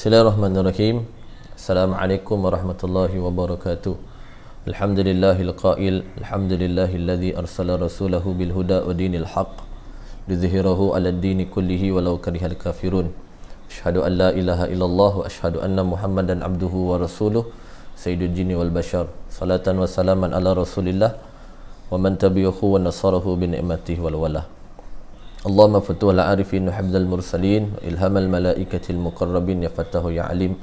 Bismillahirrahmanirrahim. Assalamualaikum warahmatullahi wabarakatuh. Alhamdulillahil qail, alhamdulillahilladzi arsala rasulahu bil huda wa dinil haqq liyudhhirahu 'alad dini kullihi walau karihal kafirun. Asyhadu an la ilaha illallah wa asyhadu anna Muhammadan abduhu wa rasuluh sayyidul jinni wal bashar. Salatan wa salaman ala Rasulillah wa man tabi'ahu wa nasarahu bi ni'matihi wal wala. Allahumma futuhal arifin wa hifdzal mursalin wa ilhamal malaikatil muqarrabin ya fattahu ya alim.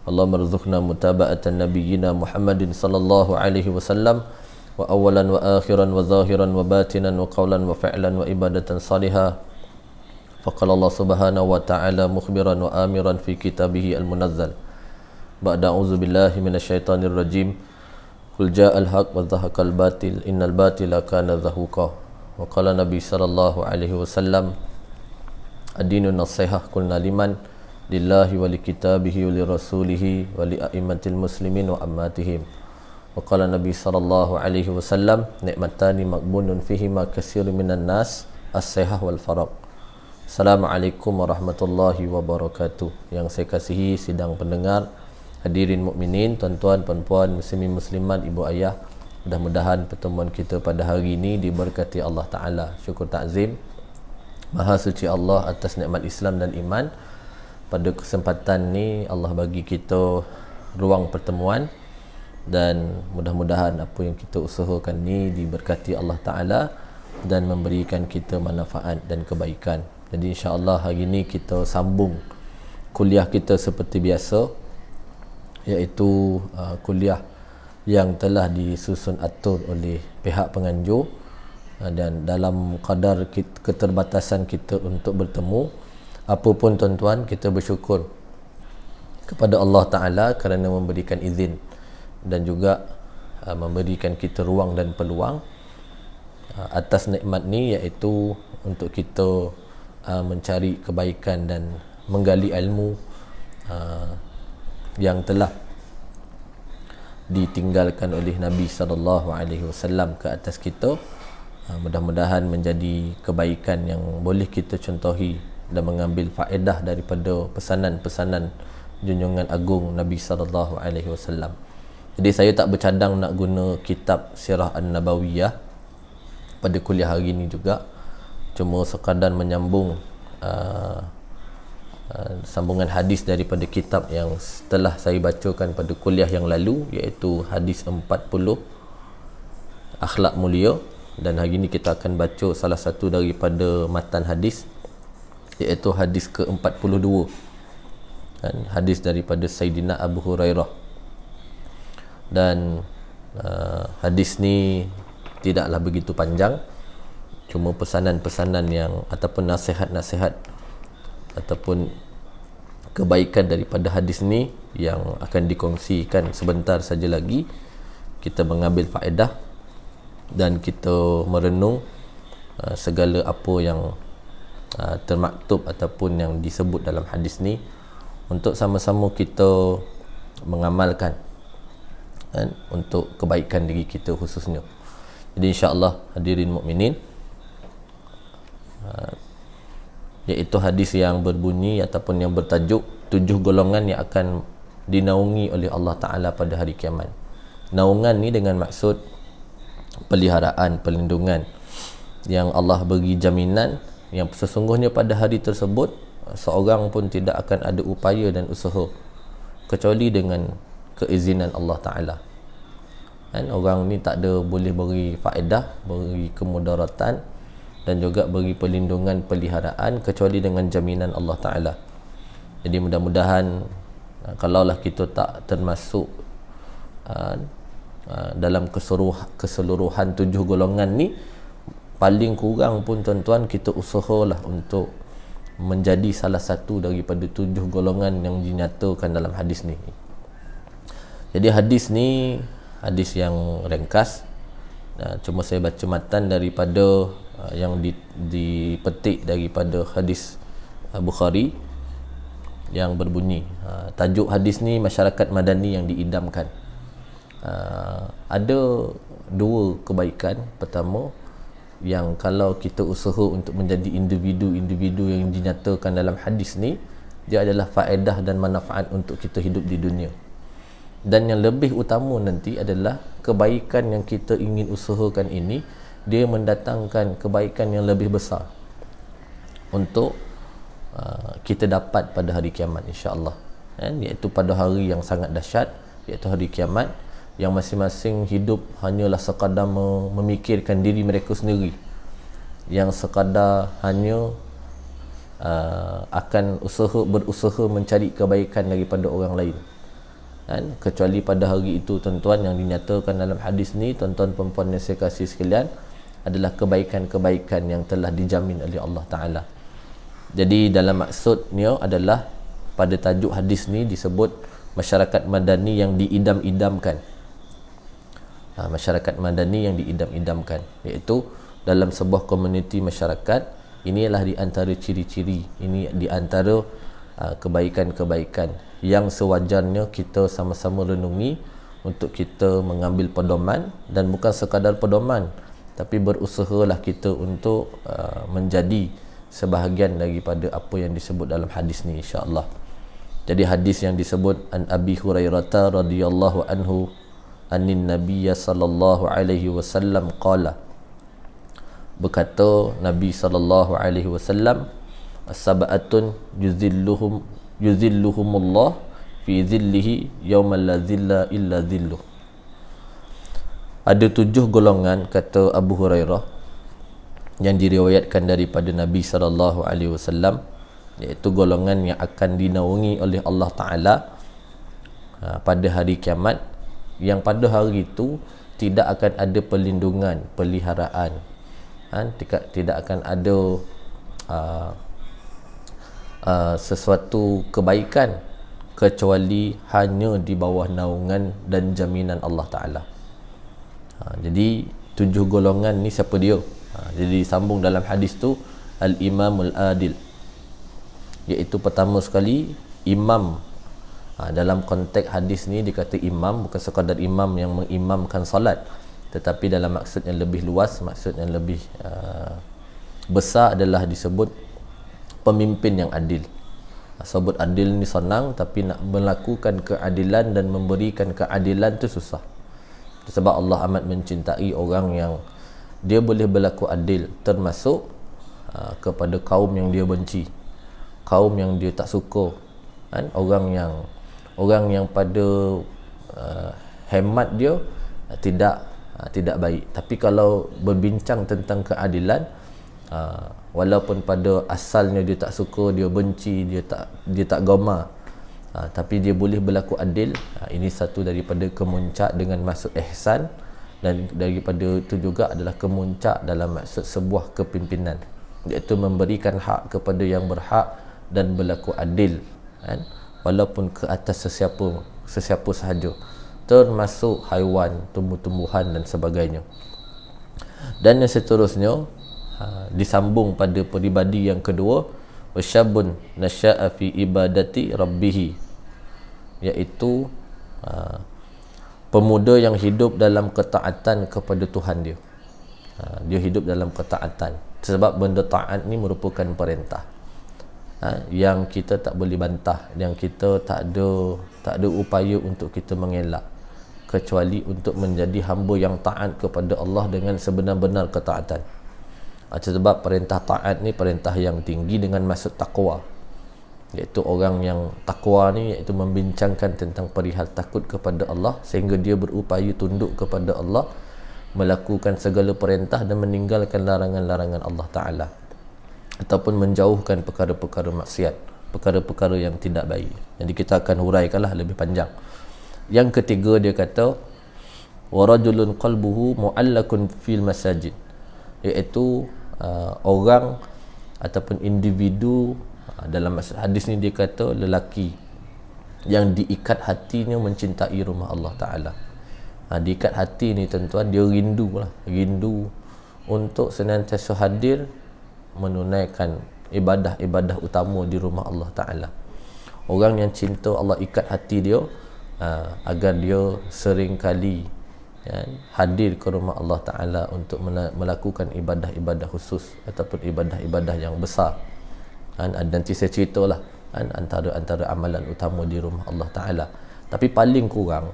Allahumma rzuqna mutaba'atan nabiyyina Muhammadin sallallahu alaihi wasallam wa awalan wa akhiran wa zahiran wa batinan wa qawlan wa fi'lan wa ibadatan salihah. Faqala Allah subhanahu wa ta'ala mukhbiran wa amiran fi kitabihi al-munazzal. Ba'da a'udzu billahi minasyaitonir rajim. Qul ja'al haqq wa dhahaqal batil innal batila kana zahuqa. Wa qala Nabi sallallahu alaihi wasallam ad-dinu nasihah qulna liman lillahi wa likitabihi wa lirasulihi wa li'aimatil muslimin wa ammatihim. Wa qala Nabi sallallahu alaihi wasallam ni'matani maqbunun fihima katsirun minan nas as-sihah wal faraq. Assalamualaikum warahmatullahi wabarakatuh. Yang saya kasihi sidang pendengar, hadirin mukminin, tuan-tuan, puan-puan, muslimin muslimat, ibu ayah, mudah-mudahan pertemuan kita pada hari ini diberkati Allah Ta'ala. Syukur ta'zim Maha suci Allah atas nikmat Islam dan iman. Pada kesempatan ni Allah bagi kita ruang pertemuan, dan mudah-mudahan apa yang kita usahakan ni diberkati Allah Ta'ala dan memberikan kita manfaat dan kebaikan. Jadi insya-Allah hari ini kita sambung kuliah kita seperti biasa, iaitu kuliah yang telah disusun atur oleh pihak penganjur, dan dalam kadar keterbatasan kita untuk bertemu, apapun tuan-tuan, kita bersyukur kepada Allah Ta'ala kerana memberikan izin dan juga memberikan kita ruang dan peluang atas nikmat ni, iaitu untuk kita mencari kebaikan dan menggali ilmu yang telah ditinggalkan oleh Nabi SAW ke atas kita. Mudah-mudahan menjadi kebaikan yang boleh kita contohi dan mengambil faedah daripada pesanan-pesanan junjungan agung Nabi SAW. Jadi saya tak bercadang nak guna kitab Sirah An-Nabawiyah pada kuliah hari ini juga, cuma sekadar menyambung sambungan hadis daripada kitab yang telah saya bacakan pada kuliah yang lalu, iaitu hadis 40 akhlak mulia. Dan hari ini kita akan baca salah satu daripada matan hadis, iaitu hadis ke-42, hadis daripada Sayyidina Abu Hurairah. Dan hadis ni tidaklah begitu panjang, cuma pesanan-pesanan yang ataupun nasihat-nasihat ataupun kebaikan daripada hadis ni yang akan dikongsikan sebentar saja lagi. Kita mengambil faedah dan kita merenung segala apa yang termaktub ataupun yang disebut dalam hadis ni, untuk sama-sama kita mengamalkan untuk kebaikan diri kita khususnya. Jadi insya-Allah hadirin mukminin, iaitu hadis yang berbunyi ataupun yang bertajuk 7 golongan yang akan dinaungi oleh Allah Ta'ala pada hari kiamat. Naungan ni dengan maksud peliharaan, perlindungan yang Allah bagi jaminan yang sesungguhnya pada hari tersebut seorang pun tidak akan ada upaya dan usaha kecuali dengan keizinan Allah Ta'ala. Orang ni tak ada boleh beri faedah, beri kemudaratan dan juga bagi perlindungan, peliharaan kecuali dengan jaminan Allah Ta'ala. Jadi mudah-mudahan kalaulah kita tak termasuk dalam keseluruhan 7 golongan ni, paling kurang pun tuan-tuan kita usahalah untuk menjadi salah satu daripada 7 golongan yang dinyatakan dalam hadis ni. Jadi hadis ni hadis yang ringkas, cuma saya baca matan daripada yang dipetik daripada hadis Bukhari yang berbunyi, tajuk hadis ni masyarakat madani yang diidamkan. Ada 2 kebaikan. Pertama, yang kalau kita usaha untuk menjadi individu-individu yang dinyatakan dalam hadis ni, dia adalah faedah dan manfaat untuk kita hidup di dunia. Dan yang lebih utama nanti adalah kebaikan yang kita ingin usahakan ini, dia mendatangkan kebaikan yang lebih besar untuk kita dapat pada hari kiamat, insya-Allah. Iaitu pada hari yang sangat dahsyat, iaitu hari kiamat, yang masing-masing hidup hanyalah sekadar memikirkan diri mereka sendiri, yang sekadar hanya akan berusaha mencari kebaikan daripada orang lain. Kecuali pada hari itu, tuan-tuan, yang dinyatakan dalam hadis ni, tuan-tuan perempuan yang saya kasih sekalian, adalah kebaikan-kebaikan yang telah dijamin oleh Allah Ta'ala. Jadi dalam maksudnya adalah, pada tajuk hadis ni disebut masyarakat madani yang diidam-idamkan. Masyarakat madani yang diidam-idamkan, iaitu dalam sebuah komuniti masyarakat, inilah di antara ciri-ciri, ini di antara kebaikan-kebaikan yang sewajarnya kita sama-sama renungi untuk kita mengambil pedoman, dan bukan sekadar pedoman, tapi berusahalah kita untuk menjadi sebahagian daripada apa yang disebut dalam hadis ni, insya-Allah. Jadi hadis yang disebut an Abi Hurairah radhiyallahu anhu anin Nabiy sallallahu alaihi wasallam qala, berkata Nabi sallallahu alaihi wasallam, as-sab'atun yuzilluhumullah fi zillihi yaumal la zilla illa zilluh. Ada 7 golongan, kata Abu Hurairah, yang diriwayatkan daripada Nabi sallallahu alaihi wasallam, iaitu golongan yang akan dinaungi oleh Allah Ta'ala pada hari kiamat, yang pada hari itu tidak akan ada perlindungan, peliharaan, tidak akan ada sesuatu kebaikan kecuali hanya di bawah naungan dan jaminan Allah Ta'ala. Jadi 7 golongan ni siapa dia? Jadi sambung dalam hadis tu, Al-Imamul Adil, iaitu pertama sekali imam. Dalam konteks hadis ni dikata imam, bukan sekadar imam yang mengimamkan solat, tetapi dalam maksud yang lebih luas, maksud yang lebih besar adalah disebut pemimpin yang adil. Sebut adil ni senang, tapi nak melakukan keadilan dan memberikan keadilan tu susah. Sebab Allah amat mencintai orang yang dia boleh berlaku adil, termasuk kepada kaum yang dia benci, kaum yang dia tak suka, orang yang pada hemat dia tidak baik. Tapi kalau berbincang tentang keadilan, walaupun pada asalnya dia tak suka, dia benci, dia tak gemar, tapi dia boleh berlaku adil, ini satu daripada kemuncak dengan maksud ihsan, dan daripada itu juga adalah kemuncak dalam maksud sebuah kepimpinan, iaitu memberikan hak kepada yang berhak dan berlaku adil, walaupun ke atas sesiapa sahaja, termasuk haiwan, tumbuh-tumbuhan dan sebagainya. Dan yang seterusnya disambung pada peribadi yang kedua, wasyabun nasya'a fi ibadati rabbih, iaitu pemuda yang hidup dalam ketaatan kepada Tuhan dia. Dia hidup dalam ketaatan, sebab benda taat ni merupakan perintah yang kita tak boleh bantah, yang kita tak ada upaya untuk kita mengelak, kecuali untuk menjadi hamba yang taat kepada Allah dengan sebenar-benar ketaatan. Sebab perintah taat ni perintah yang tinggi dengan maksud takwa, iaitu orang yang takwa ni iaitu membincangkan tentang perihal takut kepada Allah, sehingga dia berupaya tunduk kepada Allah, melakukan segala perintah dan meninggalkan larangan-larangan Allah Ta'ala, ataupun menjauhkan perkara-perkara maksiat, perkara-perkara yang tidak baik. Jadi kita akan huraikanlah lebih panjang. Yang ketiga, dia kata warajulun qalbuhu mu'allakun fil masajid, iaitu orang ataupun individu, dalam hadis ni dia kata lelaki yang diikat hatinya mencintai rumah Allah Ta'ala. Diikat hati ni tuan-tuan, dia rindu untuk senantiasa hadir menunaikan ibadah-ibadah utama di rumah Allah Ta'ala. Orang yang cinta Allah ikat hati dia agar dia sering kali hadir ke rumah Allah Ta'ala untuk melakukan ibadah-ibadah khusus ataupun ibadah-ibadah yang besar. Nanti saya ceritalah antara amalan utama di rumah Allah Ta'ala. Tapi paling kurang,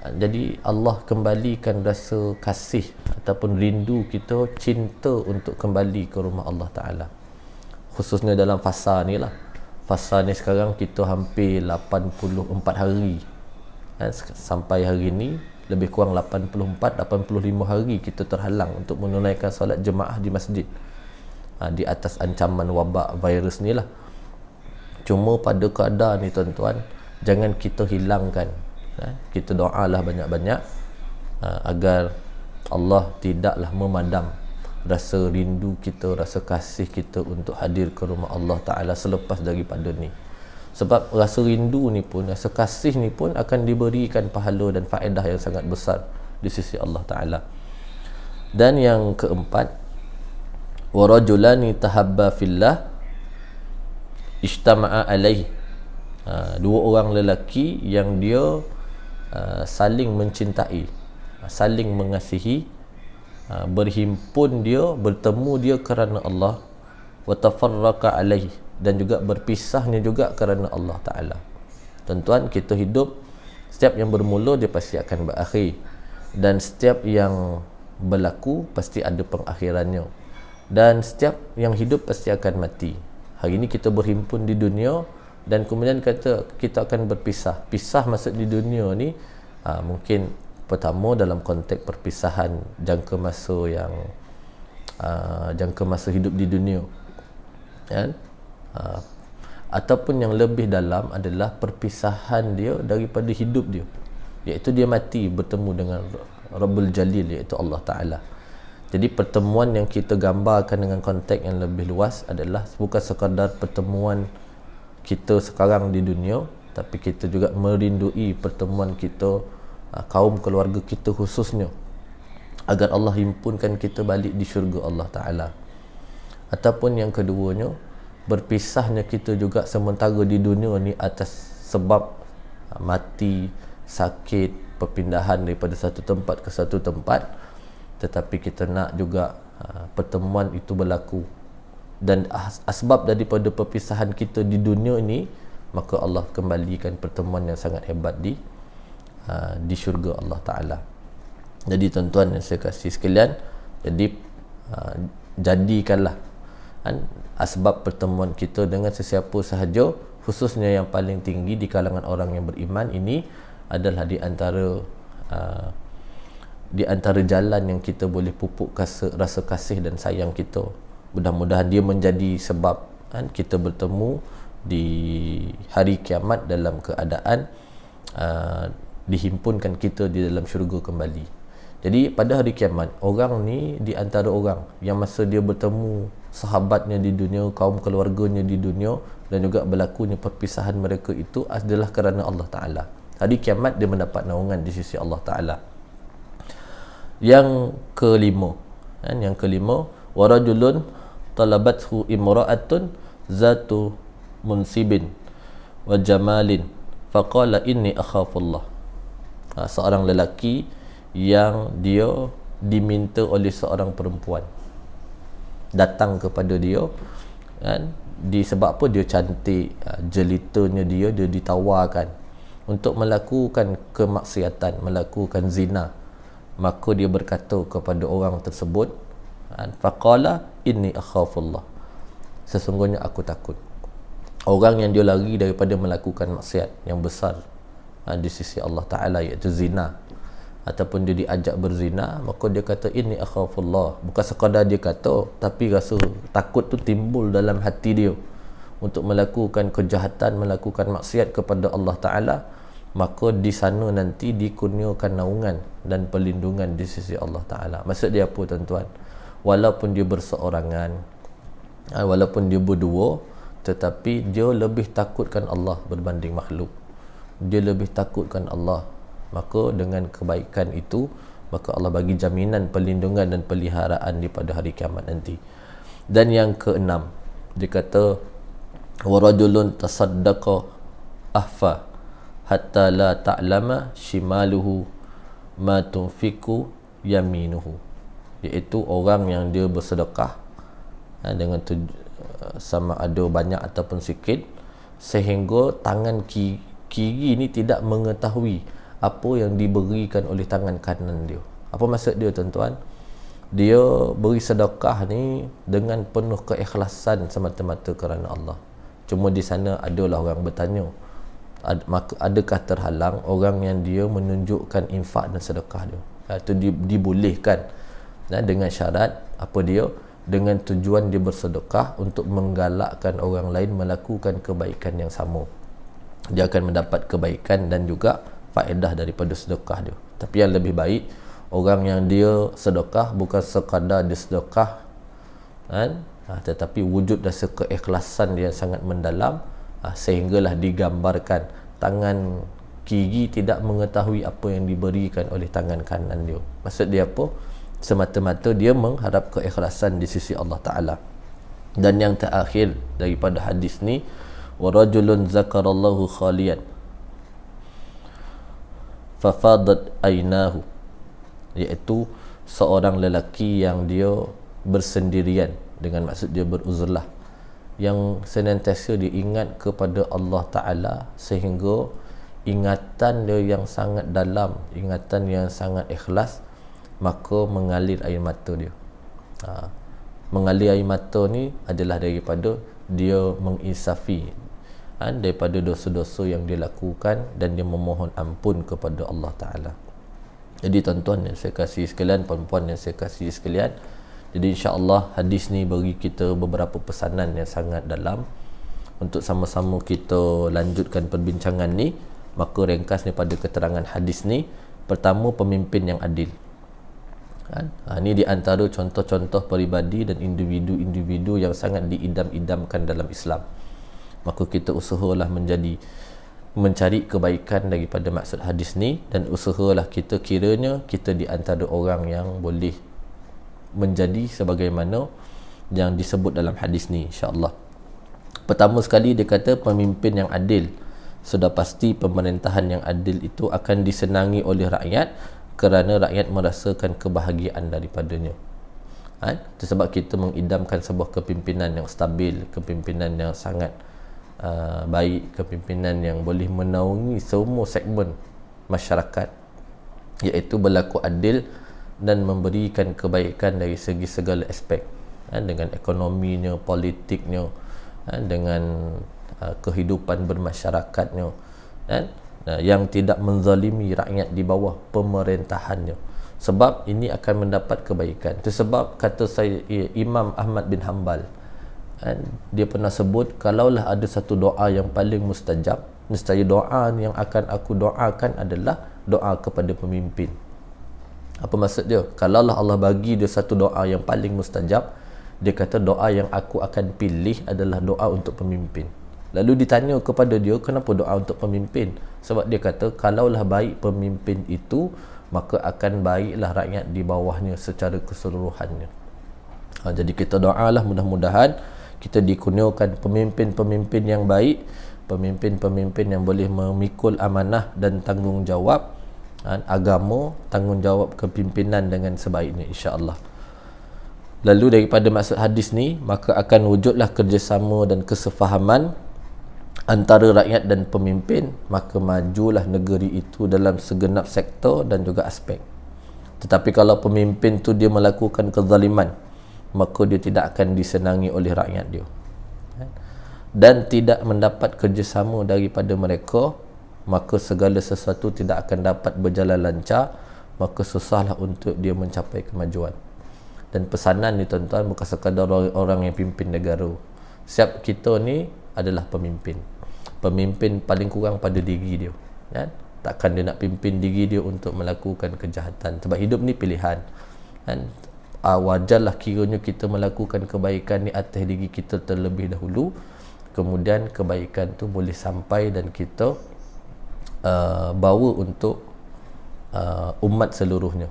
jadi Allah kembalikan rasa kasih ataupun rindu kita, cinta untuk kembali ke rumah Allah Ta'ala, khususnya dalam fasa ni lah. Fasa ni sekarang kita hampir 84 hari, sampai hari ni lebih kurang 84-85 hari kita terhalang untuk menunaikan solat jemaah di masjid, di atas ancaman wabak virus ni lah. Cuma pada keadaan ni tuan-tuan, jangan kita hilangkan, kita doalah banyak-banyak agar Allah tidaklah memadam rasa rindu kita, rasa kasih kita untuk hadir ke rumah Allah Ta'ala selepas daripada ni. Sebab rasa rindu ni pun, rasa kasih ni pun akan diberikan pahala dan faedah yang sangat besar di sisi Allah Ta'ala. Dan yang keempat, warajulani tahabba fillah ijtama'a alaih, dua orang lelaki yang dia saling mencintai, saling mengasihi, berhimpun dia, bertemu dia kerana Allah, wa tafarraqa alaih, dan juga berpisahnya juga kerana Allah Ta'ala. Tuan-tuan, kita hidup, setiap yang bermula dia pasti akan berakhir, dan setiap yang berlaku pasti ada pengakhirannya, dan setiap yang hidup pasti akan mati. Hari ini kita berhimpun di dunia, dan kemudian kita akan berpisah. Pisah maksud di dunia ni mungkin pertama dalam konteks perpisahan jangka masa hidup di dunia, kan? Ataupun yang lebih dalam adalah perpisahan dia daripada hidup dia, iaitu dia mati bertemu dengan Rabbul Jalil, iaitu Allah Ta'ala. Jadi pertemuan yang kita gambarkan dengan konteks yang lebih luas adalah bukan sekadar pertemuan kita sekarang di dunia, tapi kita juga merindui pertemuan kita, kaum keluarga kita khususnya, agar Allah himpunkan kita balik di syurga Allah Ta'ala. Ataupun yang keduanya, berpisahnya kita juga sementara di dunia ni atas sebab mati, sakit, perpindahan daripada satu tempat ke satu tempat, tetapi kita nak juga pertemuan itu berlaku. Dan asbab daripada perpisahan kita di dunia ini, maka Allah kembalikan pertemuan yang sangat hebat di syurga Allah Ta'ala. Jadi tuan-tuan yang saya kasih sekalian, jadi jadikanlah asbab pertemuan kita dengan sesiapa sahaja, khususnya yang paling tinggi di kalangan orang yang beriman ini adalah di antara jalan yang kita boleh pupuk rasa kasih dan sayang kita. Mudah-mudahan dia menjadi sebab kita bertemu di hari kiamat dalam keadaan dihimpunkan kita di dalam syurga kembali. Jadi pada hari kiamat, orang ni di antara orang yang masa dia bertemu sahabatnya di dunia, kaum keluarganya di dunia, dan juga berlakunya perpisahan mereka itu adalah kerana Allah Ta'ala. Hari kiamat dia mendapat naungan di sisi Allah Ta'ala. Yang kelima, warajulun talabathu imra'atun zatu munsibin wa jamalin faqala inni akhafullah. Seorang lelaki yang dia diminta oleh seorang perempuan, datang kepada dia, kan? Disebab apa? Dia cantik, jelitanya dia ditawarkan untuk melakukan kemaksiatan, melakukan zina. Maka dia berkata kepada orang tersebut, faqala inni akhafullah, sesungguhnya aku takut. Orang yang dia lari daripada melakukan maksiat yang besar di sisi Allah Ta'ala, iaitu zina, ataupun dia diajak berzina, maka dia kata inni akhafullah. Bukan sekadar dia kata, tapi rasa takut tu timbul dalam hati dia untuk melakukan kejahatan, melakukan maksiat kepada Allah Ta'ala. Maka di sana nanti dikurniakan naungan dan perlindungan di sisi Allah Ta'ala. Maksud dia apa tuan-tuan? Walaupun dia berseorangan, walaupun dia berdua, tetapi dia lebih takutkan Allah berbanding makhluk. Dia lebih takutkan Allah. Maka dengan kebaikan itu, maka Allah bagi jaminan perlindungan dan peliharaan di pada hari kiamat nanti. Dan yang keenam, dia kata warajulun tasaddaqa ahfa hatta la ta'lama shimaluhu ma tunfiqu yaminuhu, iaitu orang yang dia bersedekah dengan sama ada banyak ataupun sikit, sehingga tangan kiri ni tidak mengetahui apa yang diberikan oleh tangan kanan dia. Apa maksud dia tuan-tuan? Dia beri sedekah ni dengan penuh keikhlasan semata-mata kerana Allah. Cuma di sana adalah orang bertanya, adakah terhalang orang yang dia menunjukkan infak dan sedekah dia? Itu dibolehkan dengan syarat apa dia? Dengan tujuan dia bersedekah untuk menggalakkan orang lain melakukan kebaikan yang sama. Dia akan mendapat kebaikan dan juga faedah daripada sedekah dia. Tapi yang lebih baik, orang yang dia sedekah bukan sekadar dia sedekah kan, tetapi wujud rasa keikhlasan dia sangat mendalam, sehinggalah digambarkan tangan kiri tidak mengetahui apa yang diberikan oleh tangan kanan dia. Maksud dia apa? Semata-mata dia mengharap keikhlasan di sisi Allah Ta'ala. Dan yang terakhir daripada hadis ni, wa rajulun zakarallahu khaliyan fafadat ainahu, iaitu seorang lelaki yang dia bersendirian, dengan maksud dia beruzurlah, yang senantiasa dia ingat kepada Allah Ta'ala sehingga ingatan dia yang sangat dalam, ingatan yang sangat ikhlas, maka mengalir air mata dia. Mengalir air mata ni adalah daripada dia menginsafi daripada dosa-dosa yang dia lakukan dan dia memohon ampun kepada Allah Ta'ala. Jadi tuan-tuan yang saya kasih sekalian, puan-puan yang saya kasih sekalian, jadi insya-Allah hadis ni bagi kita beberapa pesanan yang sangat dalam untuk sama-sama kita lanjutkan perbincangan ni. Maka ringkas daripada keterangan hadis ni, pertama, pemimpin yang adil. Ini di antara contoh-contoh peribadi dan individu-individu yang sangat diidam-idamkan dalam Islam. Maka kita usahalah mencari kebaikan daripada maksud hadis ni, dan usahalah kita kiranya kita di antara orang yang boleh menjadi sebagaimana yang disebut dalam hadis ni, insya-Allah. Pertama sekali dia kata pemimpin yang adil. Sudah pasti pemerintahan yang adil itu akan disenangi oleh rakyat kerana rakyat merasakan kebahagiaan daripadanya. Itu sebab kita mengidamkan sebuah kepimpinan yang stabil, kepimpinan yang sangat baik, kepimpinan yang boleh menaungi semua segmen masyarakat, iaitu berlaku adil dan memberikan kebaikan dari segi segala aspek, dengan ekonominya, politiknya, dengan kehidupan bermasyarakatnya, yang tidak menzalimi rakyat di bawah pemerintahannya. Sebab ini akan mendapat kebaikan. Itu sebab kata saya Imam Ahmad bin Hanbal, dia pernah sebut, kalaulah ada satu doa yang paling mustajab, nescaya doa yang akan aku doakan adalah doa kepada pemimpin. Apa maksud dia? Kalaulah Allah bagi dia satu doa yang paling mustajab, dia kata doa yang aku akan pilih adalah doa untuk pemimpin. Lalu ditanya kepada dia, kenapa doa untuk pemimpin? Sebab dia kata, kalaulah baik pemimpin itu, maka akan baiklah rakyat di bawahnya secara keseluruhannya. Jadi kita doalah mudah-mudahan kita dikurniakan pemimpin-pemimpin yang baik, pemimpin-pemimpin yang boleh memikul amanah dan tanggungjawab agama, tanggungjawab kepimpinan dengan sebaiknya, insya-Allah. Lalu daripada maksud hadis ni, maka akan wujudlah kerjasama dan kesefahaman antara rakyat dan pemimpin, maka majulah negeri itu dalam segenap sektor dan juga aspek. Tetapi kalau pemimpin tu dia melakukan kezaliman, maka dia tidak akan disenangi oleh rakyat dia, dan tidak mendapat kerjasama daripada mereka, maka segala sesuatu tidak akan dapat berjalan lancar, maka susahlah untuk dia mencapai kemajuan. Dan pesanan ni tuan-tuan bukan sekadar orang yang pimpin negara. Siap kita ni adalah pemimpin. Pemimpin paling kurang pada diri dia, takkan dia nak pimpin diri dia untuk melakukan kejahatan. Sebab hidup ni pilihan, wajarlah kiranya kita melakukan kebaikan ni atas diri kita terlebih dahulu, kemudian kebaikan tu boleh sampai dan kita bawa untuk umat seluruhnya.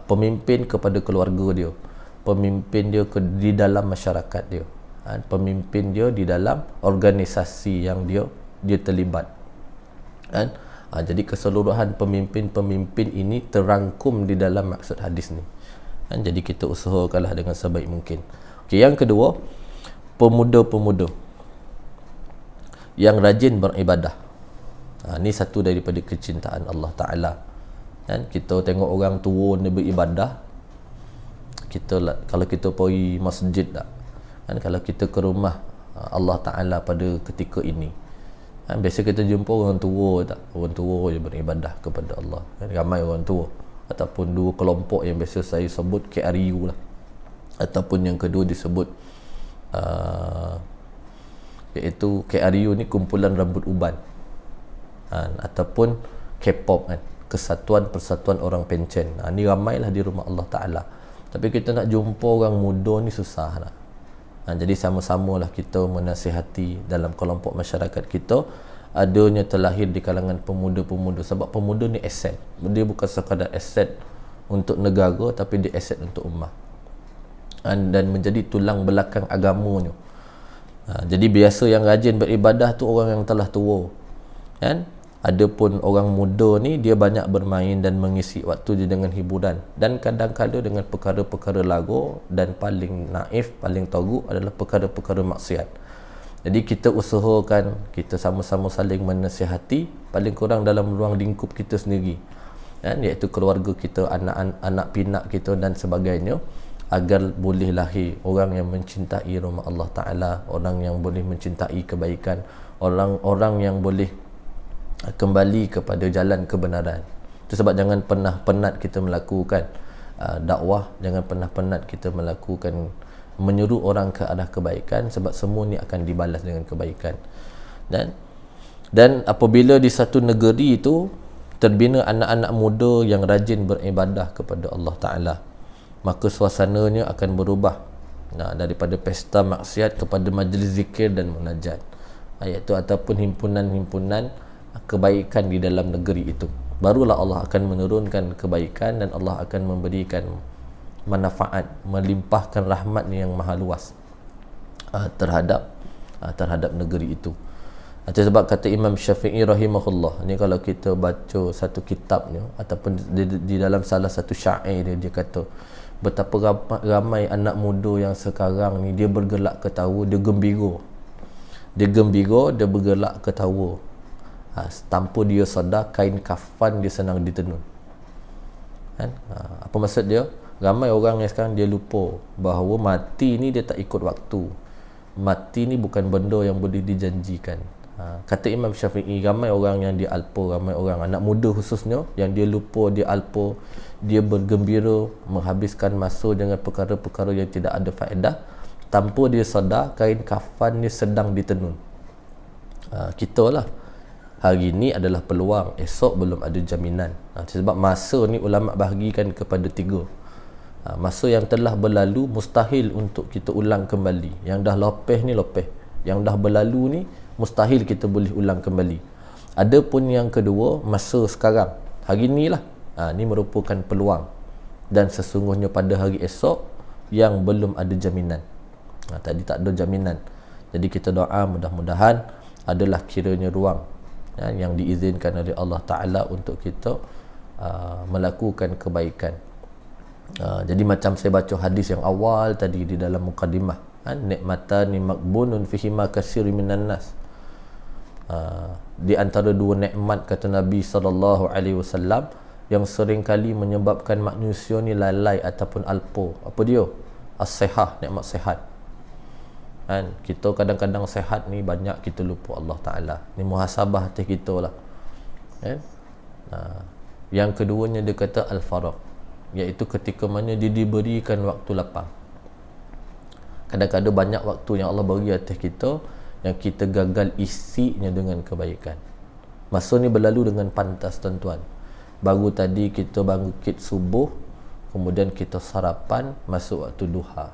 Pemimpin kepada keluarga dia, pemimpin dia di dalam masyarakat dia, pemimpin dia di dalam organisasi yang dia terlibat, jadi keseluruhan pemimpin-pemimpin ini terangkum di dalam maksud hadis ni. Jadi kita usahakanlah dengan sebaik mungkin. Okey, yang kedua, pemuda-pemuda. yang rajin beribadah. Ni satu daripada kecintaan Allah Ta'ala. Kan kita tengok orang tua ni beribadah, kalau kita pergi masjid tak, kan kalau kita ke rumah Allah Ta'ala pada ketika ini, kan biasa kita jumpa orang tua tak, orang tua je beribadah kepada Allah, kan ramai orang tua, ataupun dua kelompok yang biasa saya sebut KRU lah, ataupun yang kedua disebut iaitu KRU ni kumpulan rambut uban, ataupun K-pop kan, Kesatuan Persatuan Orang Pencen. Ni ramailah di rumah Allah Ta'ala. Tapi kita nak jumpa orang muda ni susah lah. Jadi sama-samalah kita menasihati dalam kelompok masyarakat kita, adanya terlahir di kalangan pemuda-pemuda. Sebab pemuda ni aset. Dia bukan sekadar aset untuk negara, tapi dia aset untuk ummah. Dan menjadi tulang belakang agamanya. Jadi biasa yang rajin beribadah tu orang yang telah tua, kan? Adapun orang muda ni dia banyak bermain dan mengisi waktu dia dengan hiburan, dan kadang-kadang dengan perkara-perkara lagu, dan paling naif, paling teruk adalah perkara-perkara maksiat. Jadi kita usahakan kita sama-sama saling menasihati, paling kurang dalam ruang lingkup kita sendiri, kan? Iaitu keluarga kita, anak pinak kita dan sebagainya, agar boleh lahir orang yang mencintai rumah Allah Ta'ala, orang yang boleh mencintai kebaikan, orang yang boleh kembali kepada jalan kebenaran. Itu sebab jangan pernah penat kita melakukan dakwah, jangan pernah penat kita melakukan menyeru orang ke arah kebaikan, sebab semua ni akan dibalas dengan kebaikan. Dan apabila di satu negeri itu terbina anak-anak muda yang rajin beribadah kepada Allah Ta'ala, maka suasananya akan berubah daripada pesta maksiat kepada majlis zikir dan munajat, iaitu ataupun himpunan-himpunan kebaikan di dalam negeri itu. Barulah Allah akan menurunkan kebaikan, dan Allah akan memberikan manfaat, melimpahkan rahmat yang maha luas terhadap negeri itu. Itu sebab kata Imam Syafi'i rahimahullah, ni kalau kita baca satu kitabnya ataupun di dalam salah satu syair dia kata betapa ramai anak muda yang sekarang ni dia bergelak ketawa, dia gembira, dia bergelak ketawa, tanpa dia sedar kain kafan dia senang ditenun, kan? Apa maksud dia? Ramai orang yang sekarang dia lupa bahawa mati ni dia tak ikut waktu. Mati ni bukan benda yang boleh dijanjikan. Kata Imam Syafi'i, ramai orang yang dia alpa, ramai orang anak muda khususnya yang dia lupa, dia alpa, dia bergembira menghabiskan masa dengan perkara-perkara yang tidak ada faedah, tanpa dia sedar kain kafan ni sedang ditenun. Kita lah hari ni adalah peluang, esok belum ada jaminan. Sebab masa ni ulama bahagikan kepada tiga. Masa yang telah berlalu mustahil untuk kita ulang kembali. Yang dah lopeh ni lopeh, yang dah berlalu ni mustahil kita boleh ulang kembali. Adapun yang kedua, masa sekarang, hari ni lah, ni merupakan peluang, dan sesungguhnya pada hari esok yang belum ada jaminan. Tadi tak ada jaminan. Jadi kita doa mudah-mudahan adalah kiranya ruang yang diizinkan oleh Allah Ta'ala untuk kita melakukan kebaikan. Jadi macam saya baca hadis yang awal tadi di dalam mukadimah, nikmatani maqbunun fihima katsirun minan nas. Di antara dua nikmat, kata Nabi SAW, yang seringkali menyebabkan manusia ni lalai ataupun alpa. Apa dia? As-sihah, nikmat sihat. Kita kadang-kadang sehat ni banyak kita lupa Allah Ta'ala. Ni muhasabah hati kita lah. Yang keduanya dia kata al-faraq, iaitu ketika mana dia diberikan waktu lapang. Kadang-kadang banyak waktu yang Allah beri atas kita yang kita gagal isinya dengan kebaikan. Masa ni berlalu dengan pantas, tuan-tuan. Baru tadi kita bangkit subuh, kemudian kita sarapan, masuk waktu duha.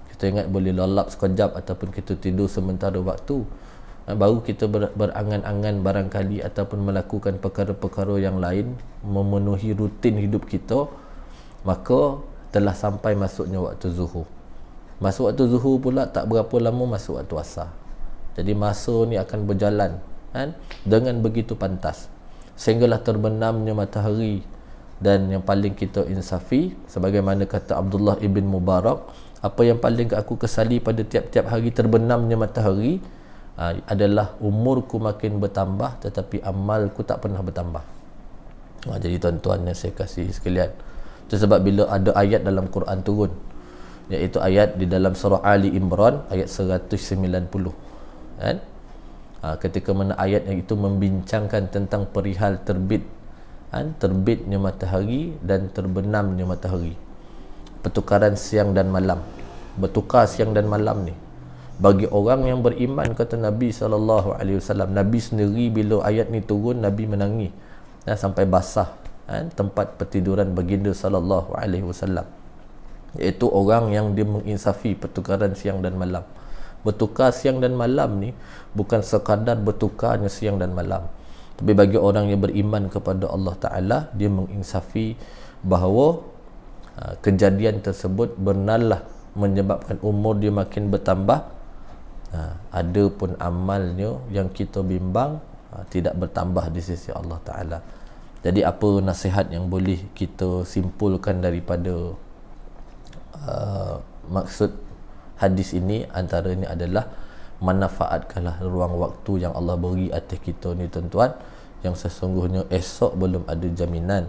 Kita ingat boleh lelap sekejap ataupun kita tidur sementara waktu, baru kita berangan-angan barangkali ataupun melakukan perkara-perkara yang lain, memenuhi rutin hidup kita, maka telah sampai masuknya waktu zuhur. Masuk waktu zuhur pula tak berapa lama masuk waktu asar. Jadi masa ni akan berjalan dengan begitu pantas, sehinggalah terbenamnya matahari. Dan yang paling kita insafi, sebagaimana kata Abdullah ibn Mubarak, apa yang paling aku kesali pada tiap-tiap hari terbenamnya matahari adalah umurku makin bertambah tetapi amalku tak pernah bertambah. Jadi tuan-tuan yang saya kasih sekalian, itu sebab bila ada ayat dalam Quran turun, iaitu ayat di dalam surah Ali Imran ayat 190 kan, ketika mana ayat yang itu membincangkan tentang perihal terbitnya matahari dan terbenamnya matahari, pertukaran siang dan malam, bertukar siang dan malam ni bagi orang yang beriman, kata Nabi SAW. Nabi sendiri bila ayat ni turun, Nabi menangis sampai basah tempat pertiduran baginda SAW, iaitu orang yang dia menginsafi pertukaran siang dan malam. Bertukar siang dan malam ni bukan sekadar bertukarnya siang dan malam, tapi bagi orang yang beriman kepada Allah Ta'ala, dia menginsafi bahawa kejadian tersebut benarlah menyebabkan umur dia makin bertambah. Ada pun amalnya yang kita bimbang tidak bertambah di sisi Allah Ta'ala. Jadi apa nasihat yang boleh kita simpulkan daripada maksud hadis ini? Antaranya adalah manfaatkanlah ruang waktu yang Allah beri atas kita ni tuan-tuan, yang sesungguhnya esok belum ada jaminan